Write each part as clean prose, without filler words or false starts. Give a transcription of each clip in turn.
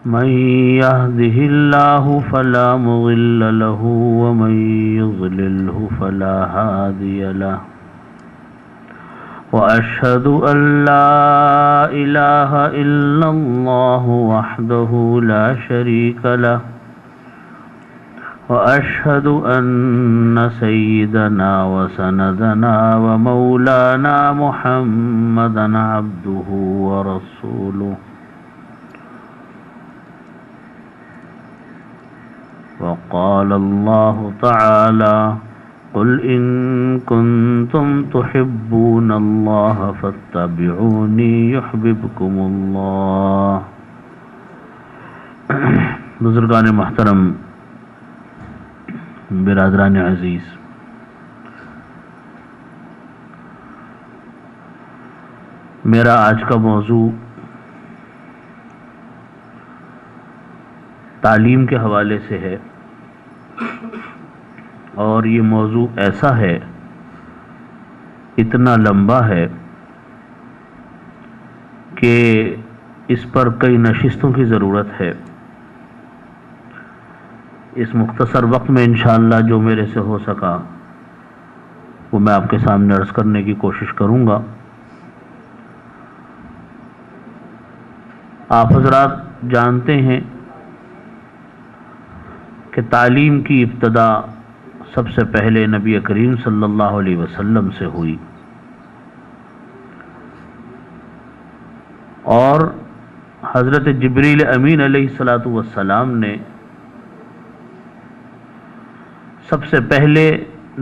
من يهده الله فلا مضل له ومن يضلله فلا هادي له وأشهد أن لا إله إلا الله وحده لا شريك له وأشهد أن سيدنا وسندنا ومولانا محمدا عبده ورسوله وقال الله تعالى قل إن كنتم تحبون الله فاتبعوني يحببكم الله۔ بزرگان محترم، برادران عزیز، میرا آج کا موضوع تعلیم کے حوالے سے ہے، اور یہ موضوع ایسا ہے، اتنا لمبا ہے کہ اس پر کئی نشستوں کی ضرورت ہے۔ اس مختصر وقت میں انشاءاللہ جو میرے سے ہو سکا وہ میں آپ کے سامنے عرض کرنے کی کوشش کروں گا۔ آپ حضرات جانتے ہیں کہ تعلیم کی ابتدا سب سے پہلے نبی کریم صلی اللہ علیہ وسلم سے ہوئی، اور حضرت جبریل امین علیہ الصلاۃ والسلام نے سب سے پہلے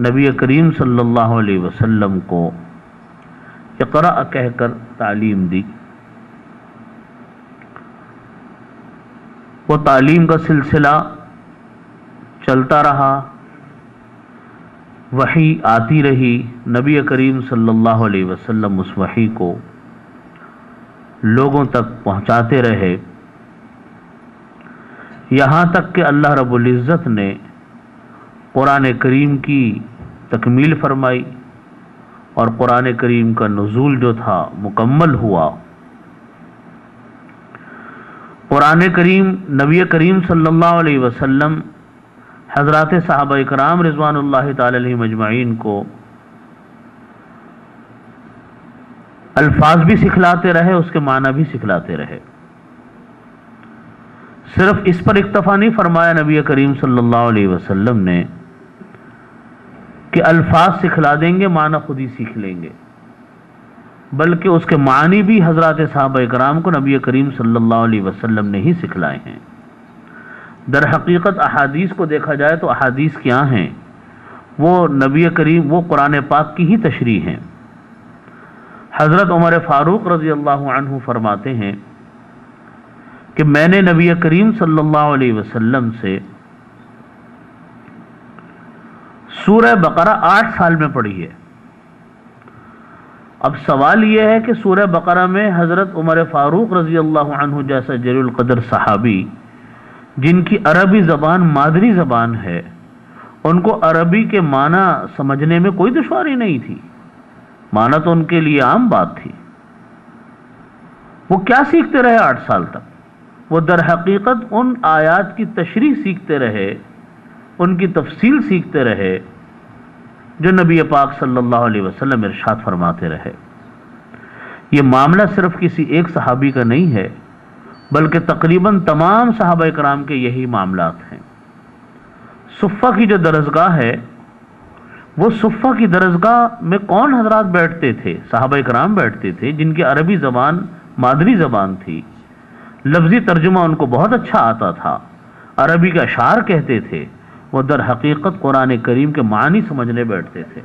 نبی کریم صلی اللہ علیہ وسلم کو اقرأ کہہ کر تعلیم دی۔ وہ تعلیم کا سلسلہ چلتا رہا، وحی آتی رہی، نبی کریم صلی اللہ علیہ وسلم اس وحی کو لوگوں تک پہنچاتے رہے، یہاں تک کہ اللہ رب العزت نے قرآن کریم کی تکمیل فرمائی اور قرآن کریم کا نزول جو تھا مکمل ہوا۔ قرآن کریم نبی کریم صلی اللہ علیہ وسلم حضرات صحابہ اکرام رضوان اللہ تعالی علیہم اجمعین کو الفاظ بھی سکھلاتے رہے، اس کے معنی بھی سکھلاتے رہے۔ صرف اس پر اکتفا نہیں فرمایا نبی کریم صلی اللہ علیہ وسلم نے کہ الفاظ سکھلا دیں گے، معنی خود ہی سیکھ لیں گے، بلکہ اس کے معنی بھی حضرات صحابہ اکرام کو نبی کریم صلی اللہ علیہ وسلم نے ہی سکھلائے ہیں۔ در حقیقت احادیث کو دیکھا جائے تو احادیث کیا ہیں؟ وہ نبی کریم، وہ قرآن پاک کی ہی تشریح ہیں۔ حضرت عمر فاروق رضی اللہ عنہ فرماتے ہیں کہ میں نے نبی کریم صلی اللہ علیہ وسلم سے سورہ بقرہ 8 سال میں پڑھی ہے۔ اب سوال یہ ہے کہ سورہ بقرہ میں حضرت عمر فاروق رضی اللہ عنہ جیسا جلیل القدر صحابی، جن کی عربی زبان مادری زبان ہے، ان کو عربی کے معنی سمجھنے میں کوئی دشواری نہیں تھی، معنی تو ان کے لیے عام بات تھی، وہ کیا سیکھتے رہے 8 سال تک؟ وہ در حقیقت ان آیات کی تشریح سیکھتے رہے، ان کی تفصیل سیکھتے رہے جو نبی پاک صلی اللہ علیہ وسلم ارشاد فرماتے رہے۔ یہ معاملہ صرف کسی ایک صحابی کا نہیں ہے، بلکہ تقریباً تمام صحابہ کرام کے یہی معاملات ہیں۔ صفہ کی جو درسگاہ ہے، وہ صفہ کی درسگاہ میں کون حضرات بیٹھتے تھے؟ صحابہ کرام بیٹھتے تھے جن کی عربی زبان مادری زبان تھی، لفظی ترجمہ ان کو بہت اچھا آتا تھا، عربی کے اشعار کہتے تھے، وہ در حقیقت قرآن کریم کے معنی سمجھنے بیٹھتے تھے۔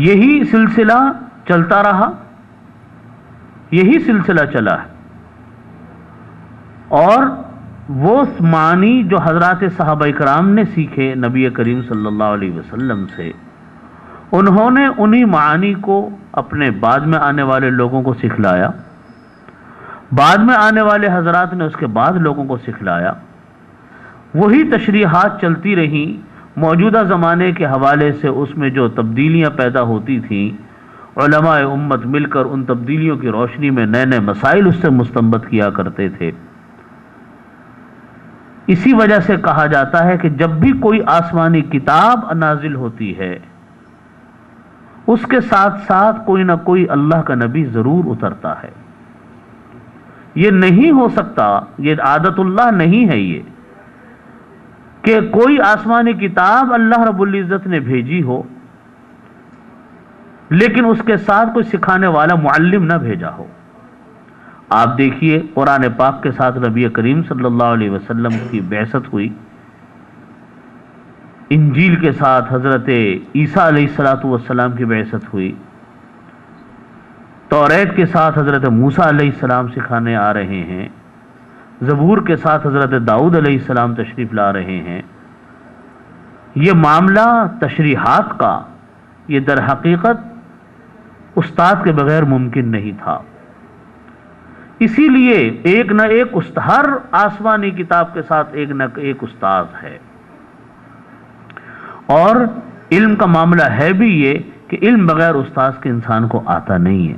یہی سلسلہ چلتا رہا، یہی سلسلہ چلا ہے، اور وہ معنی جو حضرات صحابہ کرام نے سیکھے نبی کریم صلی اللہ علیہ وسلم سے، انہوں نے انہی معانی کو اپنے بعد میں آنے والے لوگوں کو سکھلایا، بعد میں آنے والے حضرات نے اس کے بعد لوگوں کو سکھلایا۔ وہی تشریحات چلتی رہیں، موجودہ زمانے کے حوالے سے اس میں جو تبدیلیاں پیدا ہوتی تھیں علماء امت مل کر ان تبدیلیوں کی روشنی میں نئے نئے مسائل اس سے مستنبط کیا کرتے تھے۔ اسی وجہ سے کہا جاتا ہے کہ جب بھی کوئی آسمانی کتاب نازل ہوتی ہے اس کے ساتھ ساتھ کوئی نہ کوئی اللہ کا نبی ضرور اترتا ہے۔ یہ نہیں ہو سکتا، یہ عادت اللہ نہیں ہے یہ کہ کوئی آسمانی کتاب اللہ رب العزت نے بھیجی ہو لیکن اس کے ساتھ کوئی سکھانے والا معلم نہ بھیجا ہو۔ آپ دیکھیے قرآن پاک کے ساتھ نبی کریم صلی اللہ علیہ وسلم کی بعثت ہوئی، انجیل کے ساتھ حضرت عیسیٰ علیہ السلام کی بعثت ہوئی، توریت کے ساتھ حضرت موسیٰ علیہ السلام سکھانے آ رہے ہیں، زبور کے ساتھ حضرت داؤد علیہ السلام تشریف لا رہے ہیں۔ یہ معاملہ تشریحات کا یہ در حقیقت استاد کے بغیر ممکن نہیں تھا۔ اسی لیے ایک نہ ایک ہر آسمانی کتاب کے ساتھ ایک نہ ایک استاد ہے، اور علم کا معاملہ ہے بھی یہ کہ علم بغیر استاد کے انسان کو آتا نہیں ہے۔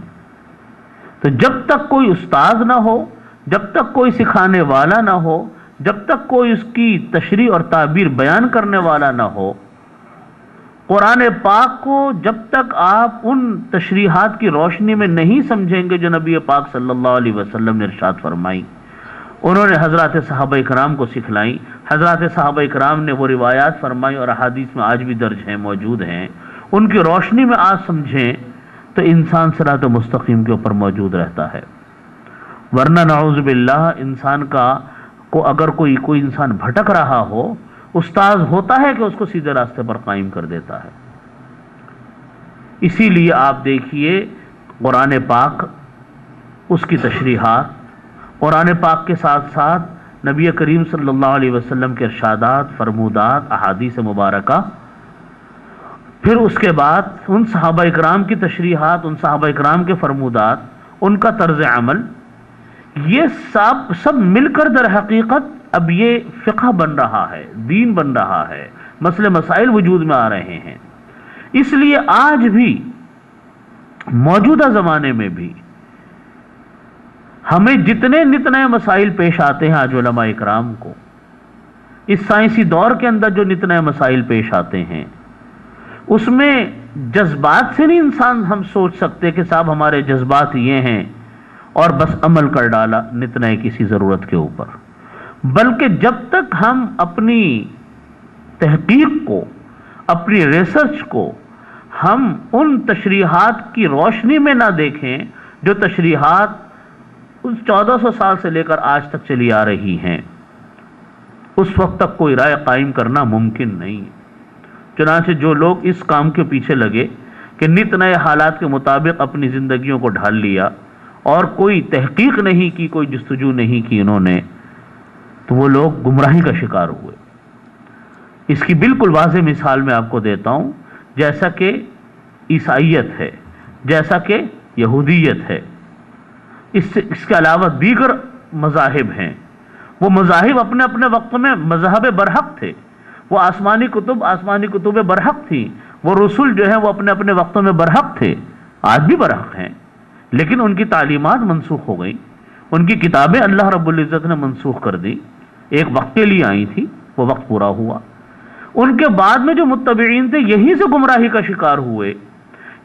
تو جب تک کوئی استاد نہ ہو، جب تک کوئی سکھانے والا نہ ہو، جب تک کوئی اس کی تشریح اور تعبیر بیان کرنے والا نہ ہو، قرآن پاک کو جب تک آپ ان تشریحات کی روشنی میں نہیں سمجھیں گے جو نبی پاک صلی اللہ علیہ وسلم نے ارشاد فرمائی، انہوں نے حضرات صحابہ کرام کو سکھلائیں، حضرات صحابہ کرام نے وہ روایات فرمائی اور احادیث میں آج بھی درج ہیں، موجود ہیں، ان کی روشنی میں آج سمجھیں تو انسان صراط مستقیم کے اوپر موجود رہتا ہے۔ ورنہ نعوذ باللہ انسان کو اگر کوئی انسان بھٹک رہا ہو، استاذ ہوتا ہے کہ اس کو سیدھے راستے پر قائم کر دیتا ہے۔ اسی لیے آپ دیکھیے قرآن پاک، اس کی تشریحات، قرآن پاک کے ساتھ ساتھ نبی کریم صلی اللہ علیہ وسلم کے ارشادات، فرمودات، احادیث مبارکہ، پھر اس کے بعد ان صحابہ اکرام کی تشریحات، ان صحابہ اکرام کے فرمودات، ان کا طرز عمل، یہ سب مل کر در حقیقت اب یہ فقہ بن رہا ہے، دین بن رہا ہے، مسئلے مسائل وجود میں آ رہے ہیں۔ اس لیے آج بھی موجودہ زمانے میں بھی ہمیں جتنے نت نئے مسائل پیش آتے ہیں آج علماء اکرام کو، اس سائنسی دور کے اندر جو نت نئے مسائل پیش آتے ہیں، اس میں جذبات سے نہیں انسان ہم سوچ سکتے کہ صاحب ہمارے جذبات یہ ہیں اور بس عمل کر ڈالا نت نئے کسی ضرورت کے اوپر، بلکہ جب تک ہم اپنی تحقیق کو، اپنی ریسرچ کو ہم ان تشریحات کی روشنی میں نہ دیکھیں جو تشریحات اس 1400 سال سے لے کر آج تک چلی آ رہی ہیں، اس وقت تک کوئی رائے قائم کرنا ممکن نہیں۔ چنانچہ جو لوگ اس کام کے پیچھے لگے کہ نت نئے حالات کے مطابق اپنی زندگیوں کو ڈھال لیا اور کوئی تحقیق نہیں کی، کوئی جستجو نہیں کی انہوں نے، تو وہ لوگ گمراہی کا شکار ہوئے۔ اس کی بالکل واضح مثال میں آپ کو دیتا ہوں، جیسا کہ عیسائیت ہے، جیسا کہ یہودیت ہے، اس کے علاوہ دیگر مذاہب ہیں۔ وہ مذاہب اپنے اپنے وقت میں مذہب برحق تھے، وہ آسمانی کتب برحق تھی، وہ رسول جو ہیں وہ اپنے اپنے وقتوں میں برحق تھے، آج بھی برحق ہیں، لیکن ان کی تعلیمات منسوخ ہو گئیں، ان کی کتابیں اللہ رب العزت نے منسوخ کر دی، ایک وقت کے لیے آئی تھی، وہ وقت پورا ہوا۔ ان کے بعد میں جو متبعین تھے یہیں سے گمراہی کا شکار ہوئے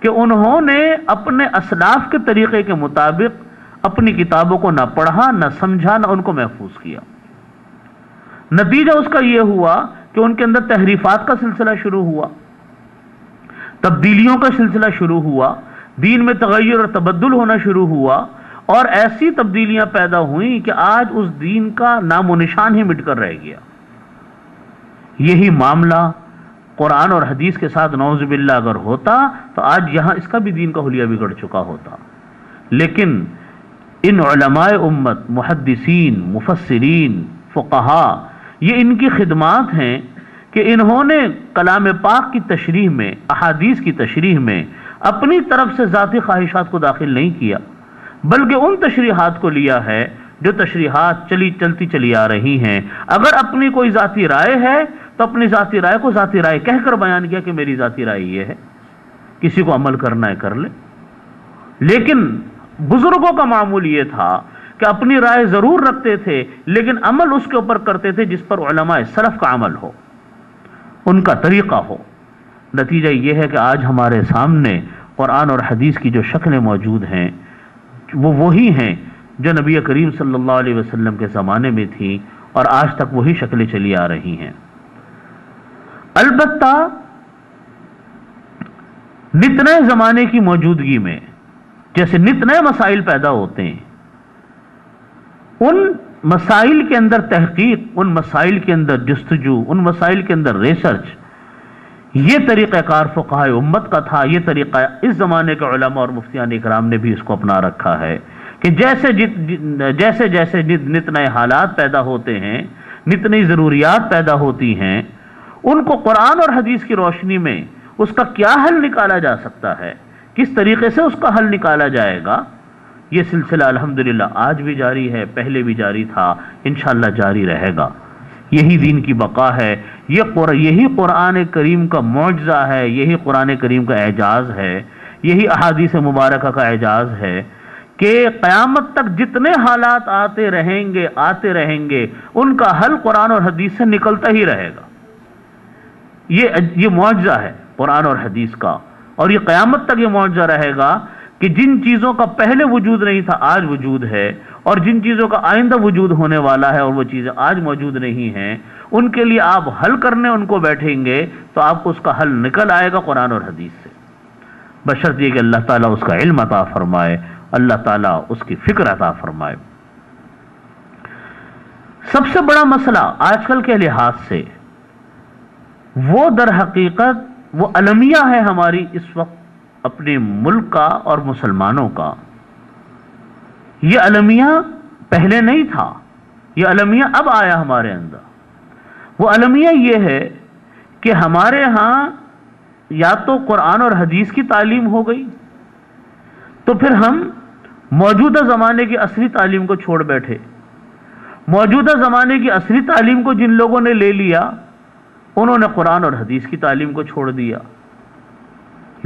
کہ انہوں نے اپنے اسلاف کے طریقے کے مطابق اپنی کتابوں کو نہ پڑھا، نہ سمجھا، نہ ان کو محفوظ کیا۔ نتیجہ اس کا یہ ہوا کہ ان کے اندر تحریفات کا سلسلہ شروع ہوا، تبدیلیوں کا سلسلہ شروع ہوا، دین میں تغیر اور تبدل ہونا شروع ہوا، اور ایسی تبدیلیاں پیدا ہوئیں کہ آج اس دین کا نام و نشان ہی مٹ کر رہ گیا۔ یہی معاملہ قرآن اور حدیث کے ساتھ نعوذ باللہ اگر ہوتا تو آج یہاں اس کا بھی دین کا حلیہ بگڑ چکا ہوتا۔ لیکن ان علماء امت، محدثین، مفسرین، فقہاء، یہ ان کی خدمات ہیں کہ انہوں نے کلام پاک کی تشریح میں، احادیث کی تشریح میں اپنی طرف سے ذاتی خواہشات کو داخل نہیں کیا، بلکہ ان تشریحات کو لیا ہے جو تشریحات چلتی چلی آ رہی ہیں۔ اگر اپنی کوئی ذاتی رائے ہے تو اپنی ذاتی رائے کو ذاتی رائے کہہ کر بیان کیا کہ میری ذاتی رائے یہ ہے، کسی کو عمل کرنا ہے کر لے۔ لیکن بزرگوں کا معمول یہ تھا کہ اپنی رائے ضرور رکھتے تھے لیکن عمل اس کے اوپر کرتے تھے جس پر علماء سلف کا عمل ہو، ان کا طریقہ ہو۔ نتیجہ یہ ہے کہ آج ہمارے سامنے قرآن اور حدیث کی جو شکلیں موجود ہیں وہ وہی ہیں جو نبی کریم صلی اللہ علیہ وسلم کے زمانے میں تھیں اور آج تک وہی شکلیں چلی آ رہی ہیں۔ البتہ نت نئے زمانے کی موجودگی میں جیسے نت نئے مسائل پیدا ہوتے ہیں، ان مسائل کے اندر تحقیق، ان مسائل کے اندر جستجو، ان مسائل کے اندر ریسرچ، یہ طریقہ کار فقہائے امت کا تھا، یہ طریقہ اس زمانے کے علماء اور مفتیان اکرام نے بھی اس کو اپنا رکھا ہے کہ جیسے جیسے نت نئے حالات پیدا ہوتے ہیں، نت نئی ضروریات پیدا ہوتی ہیں، ان کو قرآن اور حدیث کی روشنی میں اس کا کیا حل نکالا جا سکتا ہے، کس طریقے سے اس کا حل نکالا جائے گا، یہ سلسلہ الحمدللہ آج بھی جاری ہے، پہلے بھی جاری تھا، انشاءاللہ جاری رہے گا۔ یہی دین کی بقا ہے، یہی قرآن کریم کا معجزہ ہے، یہی قرآن کریم کا اعجاز ہے، یہی احادیث مبارکہ کا اعجاز ہے کہ قیامت تک جتنے حالات آتے رہیں گے ان کا حل قرآن اور حدیث سے نکلتا ہی رہے گا۔ یہ معجزہ ہے قرآن اور حدیث کا، اور یہ قیامت تک یہ معجزہ رہے گا کہ جن چیزوں کا پہلے وجود نہیں تھا آج وجود ہے، اور جن چیزوں کا آئندہ وجود ہونے والا ہے اور وہ چیزیں آج موجود نہیں ہیں، ان کے لیے آپ حل کرنے ان کو بیٹھیں گے تو آپ کو اس کا حل نکل آئے گا قرآن اور حدیث سے، بشرط یہ کہ اللہ تعالیٰ اس کا علم عطا فرمائے، اللہ تعالیٰ اس کی فکر عطا فرمائے۔ سب سے بڑا مسئلہ آج کل کے لحاظ سے وہ در حقیقت وہ المیہ ہے ہماری اس وقت اپنے ملک کا اور مسلمانوں کا۔ یہ المیہ پہلے نہیں تھا، یہ المیہ اب آیا ہمارے اندر۔ وہ المیہ یہ ہے کہ ہمارے ہاں یا تو قرآن اور حدیث کی تعلیم ہو گئی، تو پھر ہم موجودہ زمانے کی عصری تعلیم کو چھوڑ بیٹھے۔ موجودہ زمانے کی عصری تعلیم کو جن لوگوں نے لے لیا انہوں نے قرآن اور حدیث کی تعلیم کو چھوڑ دیا۔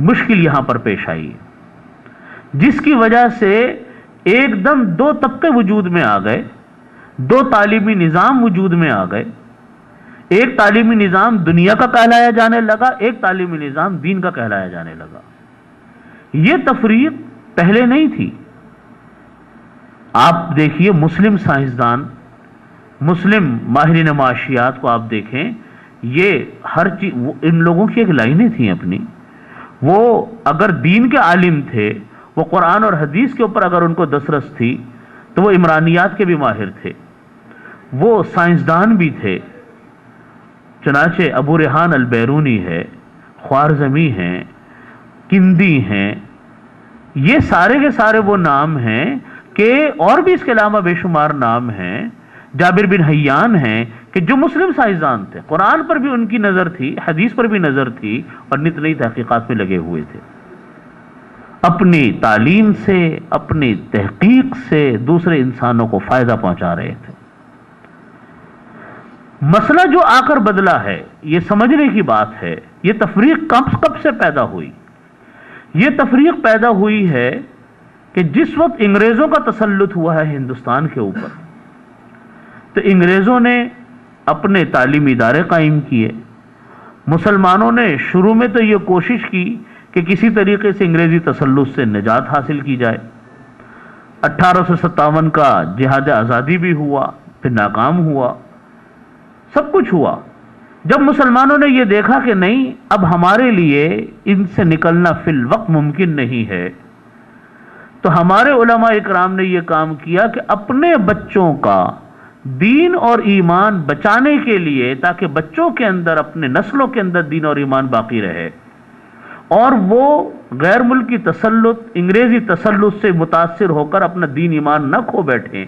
مشکل یہاں پر پیش آئی ہے، جس کی وجہ سے ایک دم دو طبقے وجود میں آ گئے، دو تعلیمی نظام وجود میں آ گئے۔ ایک تعلیمی نظام دنیا کا کہلایا جانے لگا، ایک تعلیمی نظام دین کا کہلایا جانے لگا۔ یہ تفریق پہلے نہیں تھی۔ آپ دیکھیے مسلم سائنسدان، مسلم ماہرین معاشیات کو آپ دیکھیں، یہ ہر چیز ان لوگوں کی ایک لائنیں تھیں اپنی۔ وہ اگر دین کے عالم تھے، وہ قرآن اور حدیث کے اوپر اگر ان کو دسترس تھی تو وہ عمرانیات کے بھی ماہر تھے، وہ سائنسدان بھی تھے۔ چنانچہ ابو ریحان البیرونی ہے، خوارزمی ہیں، کندی ہیں، یہ سارے کے سارے وہ نام ہیں کہ اور بھی اس کے علاوہ بے شمار نام ہیں، جابر بن حیان ہیں کہ جو مسلم سائنسدان تھے، قرآن پر بھی ان کی نظر تھی، حدیث پر بھی نظر تھی، اور نت نئی تحقیقات میں لگے ہوئے تھے۔ اپنی تعلیم سے، اپنی تحقیق سے دوسرے انسانوں کو فائدہ پہنچا رہے تھے۔ مسئلہ جو آ کر بدلا ہے، یہ سمجھنے کی بات ہے، یہ تفریق کب سے پیدا ہوئی؟ یہ تفریق پیدا ہوئی ہے کہ جس وقت انگریزوں کا تسلط ہوا ہے ہندوستان کے اوپر، تو انگریزوں نے اپنے تعلیمی ادارے قائم کیے۔ مسلمانوں نے شروع میں تو یہ کوشش کی کہ کسی طریقے سے انگریزی تسلط سے نجات حاصل کی جائے۔ 1857 کا جہاد آزادی بھی ہوا، پھر ناکام ہوا، سب کچھ ہوا۔ جب مسلمانوں نے یہ دیکھا کہ نہیں، اب ہمارے لیے ان سے نکلنا فی الوقت ممکن نہیں ہے، تو ہمارے علماء اکرام نے یہ کام کیا کہ اپنے بچوں کا دین اور ایمان بچانے کے لیے، تاکہ بچوں کے اندر، اپنے نسلوں کے اندر دین اور ایمان باقی رہے، اور وہ غیر ملکی تسلط، انگریزی تسلط سے متاثر ہو کر اپنا دین ایمان نہ کھو بیٹھیں،